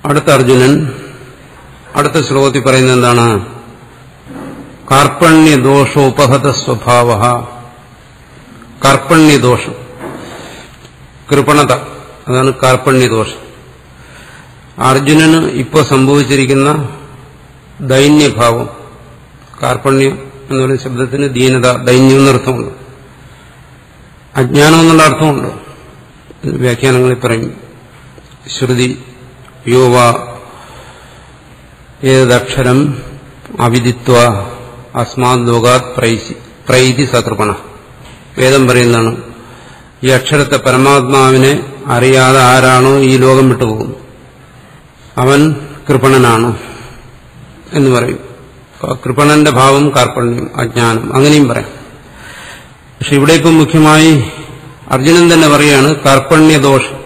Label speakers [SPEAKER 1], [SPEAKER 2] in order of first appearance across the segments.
[SPEAKER 1] അടുത്ത അർജുനൻ അടുത്ത ശ്ലോകത്തിൽ പറയുന്നത് എന്താണ്? കാർപ്പണ്യദോഷോപഹത സ്വഭാവ. കാർപ്പണ്യദോഷം, കൃപണത, അതാണ് കാർപ്പണ്യദോഷം. അർജുനന് ഇപ്പോൾ സംഭവിച്ചിരിക്കുന്ന ദൈന്യഭാവം. കാർപ്പണ്യം എന്ന് പറയുന്ന ശബ്ദത്തിന് ദീനത, ദൈന്യം എന്നർത്ഥമുണ്ട്, അജ്ഞാനം എന്നുള്ള അർത്ഥമുണ്ട്. വ്യാഖ്യാനങ്ങളിൽ പറയും. ശ്രുതി യോവ ഏതക്ഷരം അവിദിത്വ അസ്മാത് ലോകാത് പ്രൈതി സകൃപണ. വേദം പറയുന്നതാണ്, ഈ അക്ഷരത്തെ പരമാത്മാവിനെ അറിയാതെ ആരാണോ ഈ ലോകം വിട്ടുപോകുന്നു അവൻ കൃപണനാണ് എന്ന് പറയും. കൃപണന്റെ ഭാവം കാർപ്പണ്യം, അജ്ഞാനം, അങ്ങനെയും പറയാം. പക്ഷെ ഇവിടെ ഇപ്പം മുഖ്യമായി അർജുനൻ തന്നെ പറയാണ് കാർപ്പണ്യദോഷം.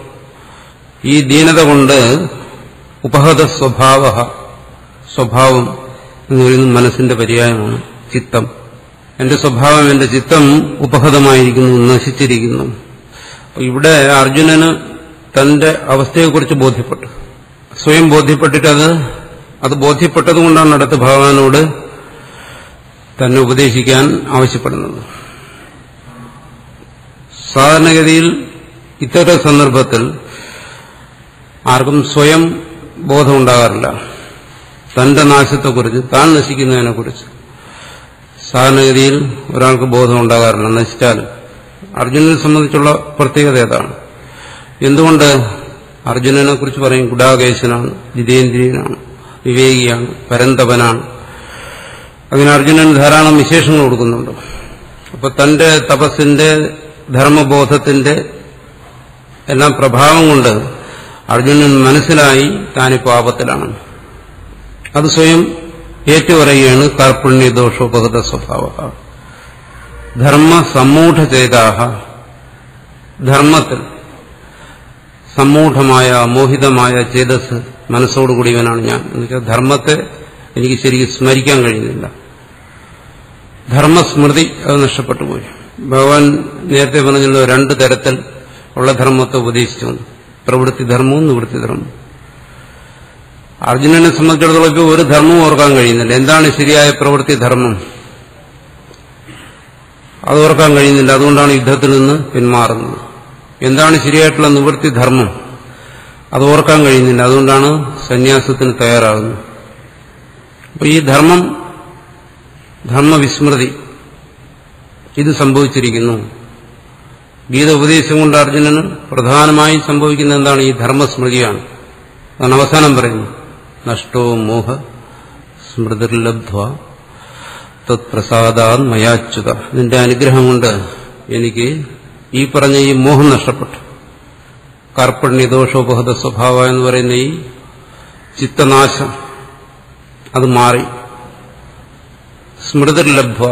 [SPEAKER 1] ഈ ദീനത കൊണ്ട് ഉപഹത സ്വഭാവ, സ്വഭാവം എന്ന് പറയുന്നത് മനസ്സിന്റെ പര്യായമാണ്. ചിത്തം, എന്റെ സ്വഭാവം, എന്റെ ചിത്തം ഉപഹതമായിരിക്കുന്നു, നശിച്ചിരിക്കുന്നു. ഇവിടെ അർജുനന് തന്റെ അവസ്ഥയെക്കുറിച്ച് ബോധ്യപ്പെട്ടു, സ്വയം ബോധ്യപ്പെട്ടിട്ട് അത് ബോധ്യപ്പെട്ടതുകൊണ്ടാണ് അടുത്ത ഭഗവാനോട് തന്നെ ഉപദേശിക്കാൻ ആവശ്യപ്പെടുന്നത്. സാധാരണഗതിയിൽ ഇത്തരം സന്ദർഭത്തിൽ ആർക്കും സ്വയം ബോധമുണ്ടാകാറില്ല. തന്റെ നാശത്തെക്കുറിച്ച്, താൻ നശിക്കുന്നതിനെക്കുറിച്ച് സാധാരണഗതിയിൽ ഒരാൾക്ക് ബോധമുണ്ടാകാറില്ല, നശിച്ചാലും. അർജുനനെ സംബന്ധിച്ചുള്ള പ്രത്യേകത ഏതാണ്? എന്തുകൊണ്ട് അർജുനനെ കുറിച്ച് പറയും ഗുഡാകേശനാണ്, ജിതേന്ദ്രിയനാണ്, വിവേകിയാണ്, പരന്തപനാണ്. അങ്ങനെ അർജുനൻ ധാരാളം വിശേഷങ്ങൾ കൊടുക്കുന്നുണ്ട്. അപ്പൊ തന്റെ തപസ്സിന്റെ, ധർമ്മബോധത്തിന്റെ എല്ലാം പ്രഭാവം കൊണ്ട് അർജുനൻ മനസ്സിലായി താനിപ്പോ ആപത്തിലാണ്. അത് സ്വയം ഏറ്റുപറയുകയാണ് കാർപ്പണ്യദോഷോപഗത സ്വഭാവ. ധർമ്മ സമ്മൂഢചേതാഹ, ധർമ്മത്തിൽ സമ്മൂഢമായ മോഹിതമായ ചേതസ് മനസ്സോടുകൂടിയവനാണ് ഞാൻ. എന്നുവെച്ചാൽ ധർമ്മത്തെ എനിക്ക് ശരിക്കും സ്മരിക്കാൻ കഴിയുന്നില്ല. ധർമ്മസ്മൃതി അത് നഷ്ടപ്പെട്ടു പോയി. ഭഗവാൻ നേരത്തെ പറഞ്ഞല്ലോ, രണ്ടു തരത്തിൽ ഉള്ള ധർമ്മത്തെ ഉപദേശിച്ചു, പ്രവൃത്തി ധർമ്മവും നിവൃത്തി ധർമ്മവും. അർജുനനെ സംബന്ധിച്ചിടത്തോളം ഇപ്പോൾ ഒരു ധർമ്മവും ഓർക്കാൻ കഴിയുന്നില്ല. എന്താണ് ശരിയായ പ്രവൃത്തി ധർമ്മം, അത് ഓർക്കാൻ കഴിയുന്നില്ല. അതുകൊണ്ടാണ് യുദ്ധത്തിൽ നിന്ന് പിന്മാറുന്നത്. എന്താണ് ശരിയായിട്ടുള്ള നിവൃത്തി ധർമ്മം, അത് ഓർക്കാൻ കഴിയുന്നില്ല. അതുകൊണ്ടാണ് സന്യാസത്തിന് തയ്യാറാകുന്നത്. അപ്പൊ ഈ ധർമ്മവിസ്മൃതി ഇത് സംഭവിച്ചിരിക്കുന്നു. ഗീത ഉപദേശം കൊണ്ട് അർജുനന് പ്രധാനമായും സംഭവിക്കുന്ന എന്താണ്? ഈ ധർമ്മസ്മൃതിയാണ്. അതാണ് അവസാനം പറയുന്നു, നഷ്ടോ മോഹ സ്മൃതിർലബ്ധ്വ തത്പ്രസാദാത് മയാച്യുത. നിന്റെ അനുഗ്രഹം കൊണ്ട് എനിക്ക് ഈ പറഞ്ഞ ഈ മോഹം നഷ്ടപ്പെട്ടു. കാർപ്പണ്യദോഷോപഹത സ്വഭാവ എന്ന് പറയുന്ന ഈ ചിത്തനാശം അത് മാറി. സ്മൃതിർലബ്ധ്വ,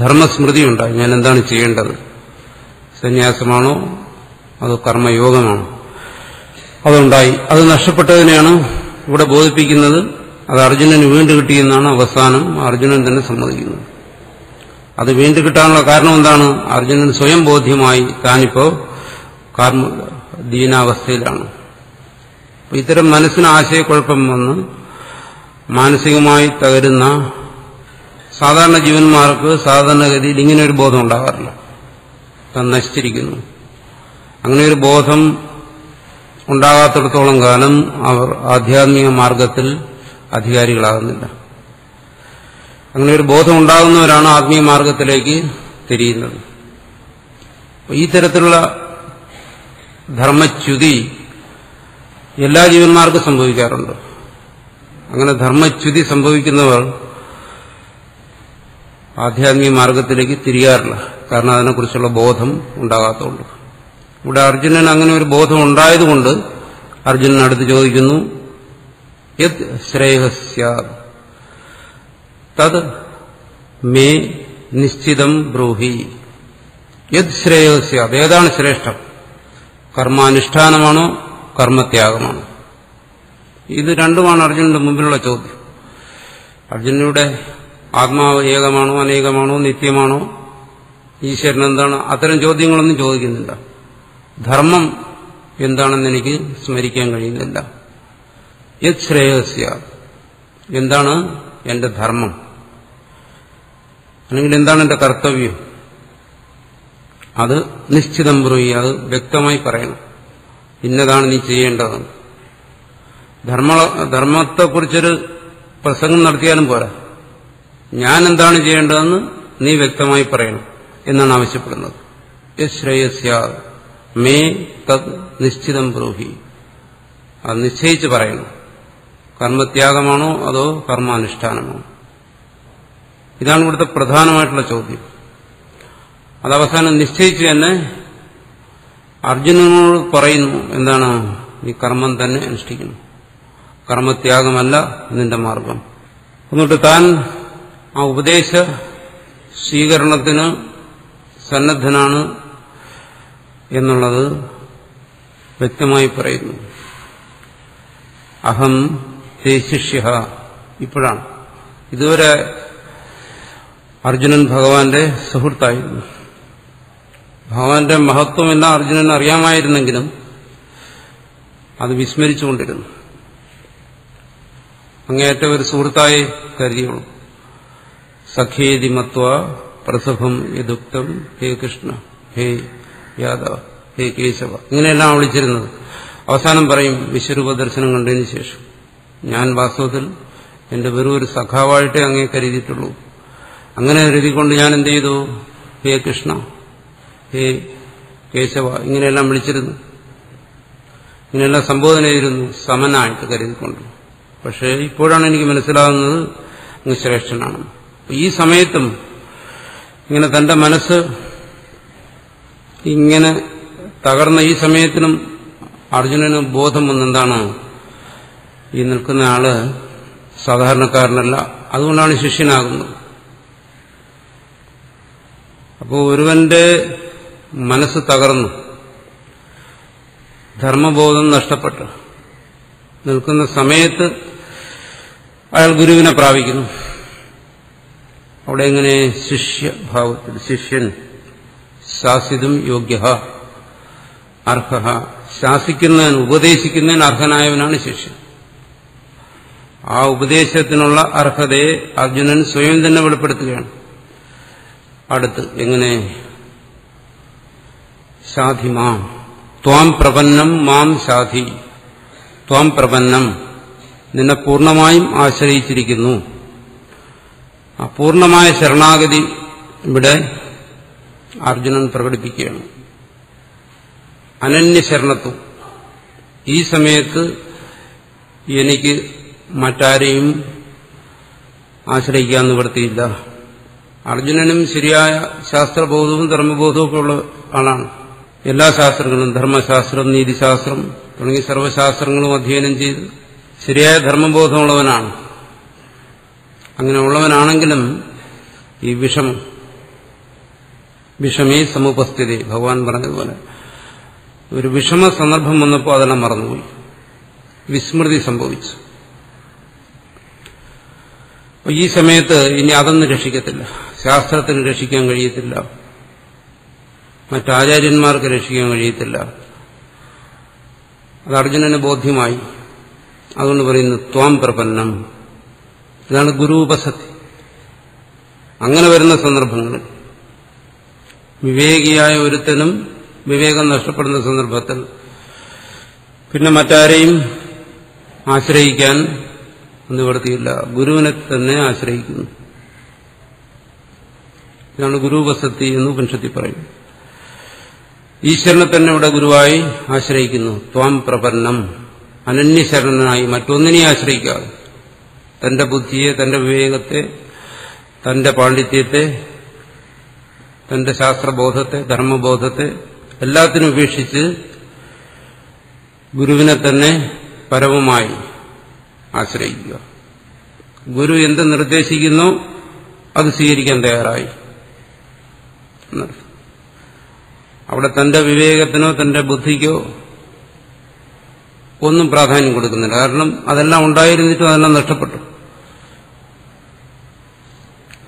[SPEAKER 1] ധർമ്മസ്മൃതി ഉണ്ടായി. ഞാൻ എന്താണ് ചെയ്യേണ്ടത്? സന്യാസമാണോ അതോ കർമ്മയോഗമാണോ? അതുണ്ടായി. അത് നഷ്ടപ്പെട്ടതിനെയാണ് ഇവിടെ ബോധിപ്പിക്കുന്നത്. അത് അർജുനന് വീണ്ടും കിട്ടിയെന്നാണ് അവസാനം അർജുനൻ തന്നെ സമ്മതിക്കുന്നത്. അത് വീണ്ടും കിട്ടാനുള്ള കാരണം എന്താണ്? അർജുനൻ സ്വയം ബോധ്യമായി താനിപ്പോ ദീനാവസ്ഥയിലാണ്. ഇത്തരം മനസ്സിന് ആശയക്കുഴപ്പം വന്ന് മാനസികമായി തകരുന്ന സാധാരണ ജീവന്മാർക്ക് സാധാരണഗതിയിൽ ഇങ്ങനെ ഒരു ബോധം ഉണ്ടാകാറില്ല. താൻ നശിച്ചിരിക്കുന്നു. അങ്ങനെ ഒരു ബോധം ഉണ്ടാകാത്തിടത്തോളം കാലം അവർ ആധ്യാത്മിക മാർഗത്തിൽ അധികാരികളാകുന്നില്ല. അങ്ങനെ ഒരു ബോധം ഉണ്ടാകുന്നവരാണ് ആത്മീയ മാർഗത്തിലേക്ക് തിരിയുന്നത്. ഈ തരത്തിലുള്ള ധർമ്മച്യുതി എല്ലാ ജീവന്മാർക്കും സംഭവിക്കാറുണ്ട്. അങ്ങനെ ധർമ്മച്യുതി സംഭവിക്കുന്നവർ ആധ്യാത്മിക മാർഗത്തിലേക്ക് തിരിയാറില്ല. കാരണം അതിനെക്കുറിച്ചുള്ള ബോധം ഉണ്ടാകാത്തതുകൊണ്ട്. ഇവിടെ അർജുനൻ അങ്ങനെ ഒരു ബോധം ഉണ്ടായതുകൊണ്ട് അർജുനൻ അടുത്ത് ചോദിക്കുന്നു, യത് ശ്രേയസ്യ തത് മേ നിശ്ചിതം ബ്രൂഹി. യത് ശ്രേയസ്യ, ഏതാണ് ശ്രേഷ്ഠം? കർമാനുഷ്ഠാനമാണോ കർമ്മത്യാഗമാണോ? ഇത് രണ്ടുമാണ് അർജുനന്റെ മുമ്പിലുള്ള ചോദ്യം. അർജുനയുടെ ആത്മാവ് ഏകമാണോ അനേകമാണോ നിത്യമാണോ ഈശ്വരൻ എന്താണ്? അത്തരം ചോദ്യങ്ങളൊന്നും ചോദിക്കുന്നില്ല. ധർമ്മം എന്താണെന്ന് എനിക്ക് സ്മരിക്കാൻ കഴിയുന്നില്ല. യത് ശ്രേയസ്യ, എന്താണ് എന്റെ ധർമ്മം, അല്ലെങ്കിൽ എന്താണ് എന്റെ കർത്തവ്യം, അത് നിശ്ചിതം ബ്രൂഹി, അത് വ്യക്തമായി പറയണം. ഇന്നതാണ് നീ ചെയ്യേണ്ടത്. ധർമ്മത്തെക്കുറിച്ചൊരു പ്രസംഗം നടത്തിയാലും പോരാ, ഞാൻ എന്താണ് ചെയ്യേണ്ടതെന്ന് നീ വ്യക്തമായി പറയണം എന്നാണ് ആവശ്യപ്പെടുന്നത്. യത് ശ്രേയസ്യ മേ തദ് നിശ്ചിതം ബ്രൂഹി, അത് നിശ്ചയിച്ച് പറയണം. കർമ്മത്യാഗമാണോ അതോ കർമാനുഷ്ഠാനമാണോ? ഇതാണ് ഇവിടുത്തെ പ്രധാനമായിട്ടുള്ള ചോദ്യം. അതവസാനം നിശ്ചയിച്ച് തന്നെ അർജുനനോട് പറയുന്നു, എന്താണ്, നീ കർമ്മം തന്നെ അനുഷ്ഠിക്കണം, കർമ്മത്യാഗമല്ല നിന്റെ മാർഗം. എന്നിട്ട് താൻ ആ ഉപദേശ സ്വീകരണത്തിന് സന്നദ്ധനാണ് എന്നുള്ളത് വ്യക്തമായി പറയുന്നു. അഹം തേ ശിഷ്യ. ഇപ്പോഴാണ്. ഇതുവരെ അർജുനൻ ഭഗവാന്റെ സുഹൃത്തായിരുന്നു. ഭഗവാന്റെ മഹത്വമെല്ലാം അർജുനൻ അറിയാമായിരുന്നെങ്കിലും അത് വിസ്മരിച്ചുകൊണ്ടിരുന്നു. അങ്ങേയറ്റം ഒരു സുഹൃത്തായി കരുതിയുള്ളൂ. സഖേതി മത്വ പ്രസഭം യദുക്തം ഹേ കൃഷ്ണ ഹേ യാദവ ഹേ കേശവ, ഇങ്ങനെയെല്ലാം വിളിച്ചിരുന്നത്. അവസാനം പറയും വിശ്വരൂപ ദർശനം കണ്ടതിന് ശേഷം, ഞാൻ വാസ്തവത്തിൽ എന്റെ വെറും ഒരു സഖാവായിട്ടേ അങ്ങേ കരുതിയിട്ടുള്ളൂ. അങ്ങനെ കരുതിക്കൊണ്ട് ഞാൻ എന്ത് ചെയ്തു, ഹേ കൃഷ്ണ ഹേ കേശവ ഇങ്ങനെയെല്ലാം വിളിച്ചിരുന്നു, ഇങ്ങനെയെല്ലാം സംബോധന ചെയ്തിരുന്നു, സമനായിട്ട് കരുതിക്കൊണ്ട്. പക്ഷേ ഇപ്പോഴാണ് എനിക്ക് മനസ്സിലാകുന്നത് അങ്ങ് ശ്രേഷ്ഠനാണ്. ഈ സമയത്തും ഇങ്ങനെ തന്റെ മനസ്സ് ഇങ്ങനെ തകർന്ന ഈ സമയത്തിനും അർജുനന് ബോധം വന്നെന്താണ്, ഈ നിൽക്കുന്ന ആള് സാധാരണക്കാരനല്ല, അതുകൊണ്ടാണ് ശിഷ്യനാകുന്നത്. അപ്പോൾ ഒരുവന്റെ മനസ്സ് തകർന്നു, ധർമ്മബോധം നഷ്ടപ്പെട്ടു നിൽക്കുന്ന സമയത്ത് അയാൾ ഗുരുവിനെ പ്രാപിക്കുന്നു. അവിടെ എങ്ങനെ ശിഷ്യഭാവത്തിൽ, ശിഷ്യൻ ശാസിതും യോഗ്യ അർഹ, ശാസിക്കുന്നതിന് ഉപദേശിക്കുന്നതിന് അർഹനായവനാണ് ശിഷ്യൻ. ആ ഉപദേശത്തിനുള്ള അർഹതയെ അർജുനൻ സ്വയം തന്നെ വെളിപ്പെടുത്തുകയാണ്. അടുത്ത് എങ്ങനെ, ശാധിമാം ത്വാം പ്രപന്നം മാം ശാധി, ത്വാം പ്രപന്നം നിന്നെ പൂർണ്ണമായും ആശ്രയിച്ചിരിക്കുന്നു. ആ പൂർണ്ണമായ ശരണാഗതി ഇവിടെ അർജുനൻ പ്രകടിപ്പിക്കുകയാണ്. അനന്യശരണത്വം. ഈ സമയത്ത് എനിക്ക് മറ്റാരെയും ആശ്രയിക്കാൻ നിവൃത്തിയില്ല. അർജുനനും ശരിയായ ശാസ്ത്രബോധവും ധർമ്മബോധവും ഒക്കെ ഉള്ള ആളാണ്. എല്ലാ ശാസ്ത്രങ്ങളും, ധർമ്മശാസ്ത്രം, നീതിശാസ്ത്രം തുടങ്ങി സർവ്വശാസ്ത്രങ്ങളും അധ്യയനം ചെയ്ത് ശരിയായ ധർമ്മബോധമുള്ളവനാണ്. അങ്ങനെ ഉള്ളവനാണെങ്കിലും ഈ വിഷമേ സമുപസ്ഥിതി, ഭഗവാൻ പറഞ്ഞതുപോലെ ഒരു വിഷമ സന്ദർഭം വന്നപ്പോൾ അതെല്ലാം മറന്നുപോയി, വിസ്മൃതി സംഭവിച്ചു. ഈ സമയത്ത് ഇനി അതൊന്നും രക്ഷിക്കത്തില്ല, ശാസ്ത്രത്തിന് രക്ഷിക്കാൻ കഴിയത്തില്ല, മറ്റാചാര്യന്മാർക്ക് രക്ഷിക്കാൻ കഴിയത്തില്ല. അത് അർജുനന് ബോധ്യമായി. അതുകൊണ്ട് പറയുന്നു ത്വാം പ്രപന്നം. ഇതാണ് ഗുരുപസക്തി. അങ്ങനെ വരുന്ന സന്ദർഭങ്ങളിൽ വിവേകിയായ ഒരുത്തനും വിവേകം നഷ്ടപ്പെടുന്ന സന്ദർഭത്തിൽ പിന്നെ മറ്റാരെയും ആശ്രയിക്കാൻ നിവൃത്തിയില്ല, ഗുരുവിനെ തന്നെ ആശ്രയിക്കുന്നു. ഇതാണ് ഗുരുപസക്തി എന്ന് ഉപനിഷത്തിൽ പറയും. ഈശ്വരനെ തന്നെ ഇവിടെ ഗുരുവായി ആശ്രയിക്കുന്നു. ത്വാം പ്രപന്നം, അനന്യശരണനായി മറ്റൊന്നിനെ ആശ്രയിക്കാതെ തന്റെ ബുദ്ധിയെ, തന്റെ വിവേകത്തെ, തന്റെ പാണ്ഡിത്യത്തെ, തന്റെ ശാസ്ത്രബോധത്തെ, ധർമ്മബോധത്തെ എല്ലാത്തിനും ഉപേക്ഷിച്ച് ഗുരുവിനെ തന്നെ പരമമായി ആശ്രയിക്കുക. ഗുരു എന്ത് നിർദ്ദേശിക്കുന്നോ അത് സ്വീകരിക്കാൻ തയ്യാറായി. അവിടെ തന്റെ വിവേകത്തിനോ തന്റെ ബുദ്ധിക്കോ ഒന്നും പ്രാധാന്യം കൊടുക്കുന്നില്ല. കാരണം അതെല്ലാം ഉണ്ടായിരുന്നിട്ടും അതെല്ലാം നഷ്ടപ്പെട്ടു.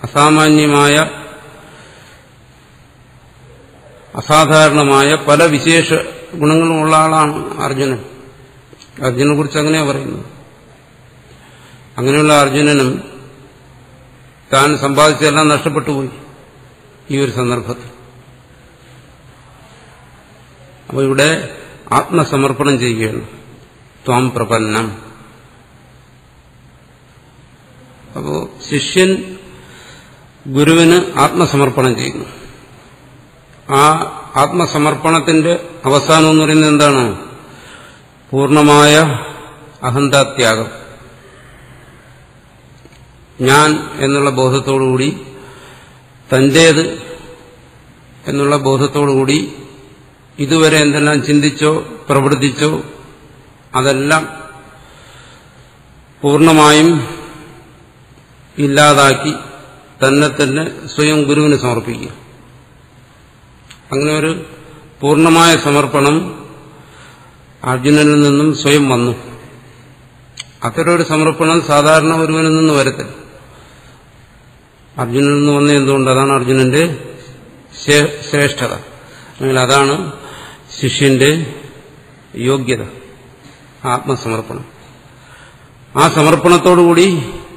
[SPEAKER 1] അസാമാന്യമായ, അസാധാരണമായ പല വിശേഷ ഗുണങ്ങളുമുള്ള ആളാണ് അർജുനൻ. അർജുനെ കുറിച്ച് അങ്ങനെയാ പറയുന്നത്. അങ്ങനെയുള്ള അർജുനനും താൻ സമ്പാദിച്ചതെല്ലാം നഷ്ടപ്പെട്ടുപോയി ഈ ഒരു സന്ദർഭത്തിൽ. അപ്പോൾ ഇവിടെ ആത്മസമർപ്പണം ചെയ്യുകയാണ്. ത്വാം പ്രപന്നം. അപ്പോൾ ശിഷ്യൻ ഗുരുവിന് ആത്മസമർപ്പണം ചെയ്യുന്നു. ആ ആത്മസമർപ്പണത്തിന്റെ അവസാനം എന്ന് പറയുന്നത് എന്താണ്? പൂർണ്ണമായ അഹന്താത്യാഗം. ഞാൻ എന്നുള്ള ബോധത്തോടുകൂടി, തന്റേത് എന്നുള്ള ബോധത്തോടുകൂടി ഇതുവരെ എന്തെല്ലാം ചിന്തിച്ചോ പ്രവർത്തിച്ചോ അതെല്ലാം പൂർണ്ണമായും ഇല്ലാതാക്കി തന്നെ സ്വയം ഗുരുവിന് സമർപ്പിക്കുക. അങ്ങനെ ഒരു പൂർണ്ണമായ സമർപ്പണം അർജുനനിൽ നിന്നും സ്വയം വന്നു. അത്തരമൊരു സമർപ്പണം സാധാരണ ഒരുവനിൽ നിന്ന് വരത്തില്ല. അർജുനനിൽ നിന്ന് വന്ന എന്തുകൊണ്ട്? അതാണ് അർജുനന്റെ ശ്രേഷ്ഠത, അല്ലെങ്കിൽ അതാണ് ശിഷ്യന്റെ യോഗ്യത, ആത്മസമർപ്പണം. ആ സമർപ്പണത്തോടുകൂടി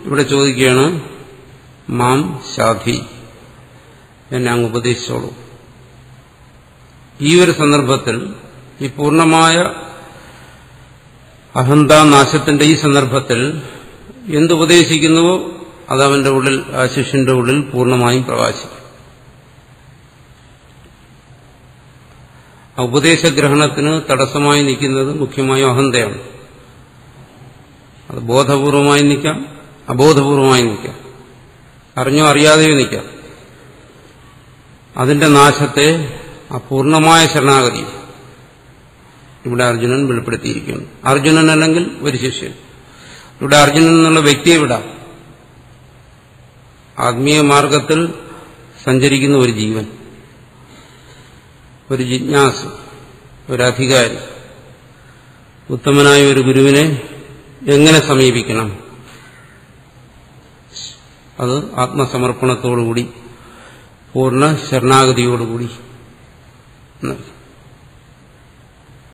[SPEAKER 1] ഇവിടെ ചോദിക്കുകയാണ്, മാം ശാധി, എന്നെ അങ്ങ് ഉപദേശിച്ചോളൂ. ഈ ഒരു സന്ദർഭത്തിൽ, ഈ പൂർണ്ണമായ അഹന്താനാശത്തിന്റെ ഈ സന്ദർഭത്തിൽ എന്തുപദേശിക്കുന്നുവോ അതവന്റെ ഉള്ളിൽ, ആ ശിഷ്യന്റെ ഉള്ളിൽ പൂർണ്ണമായും പ്രകാശിക്കും. ആ ഉപദേശഗ്രഹണത്തിന് തടസ്സമായി നിൽക്കുന്നത് മുഖ്യമായും അഹന്തയാണ്. അത് ബോധപൂർവമായി നിൽക്കാം, അബോധപൂർവമായി നിൽക്കാം, അറിഞ്ഞോ അറിയാതെയോ നിൽക്കാം. അതിന്റെ നാശത്തെ അപൂർണമായ ശരണാഗതി ഇവിടെ അർജുനൻ വെളിപ്പെടുത്തിയിരിക്കുന്നു. അർജുനൻ അല്ലെങ്കിൽ ഒരു ശിഷ്യൻ. ഇവിടെ അർജുനൻ എന്നുള്ള വ്യക്തിയെ വിടാം. ആത്മീയ മാർഗത്തിൽ സഞ്ചരിക്കുന്ന ഒരു ജീവൻ, ഒരു ജിജ്ഞാസു, ഒരു അധികാരി, ഉത്തമനായ ഒരു ഗുരുവിനെ എങ്ങനെ സമീപിക്കണം? അത് ആത്മസമർപ്പണത്തോടുകൂടി, പൂർണ്ണ ശരണാഗതിയോടുകൂടി.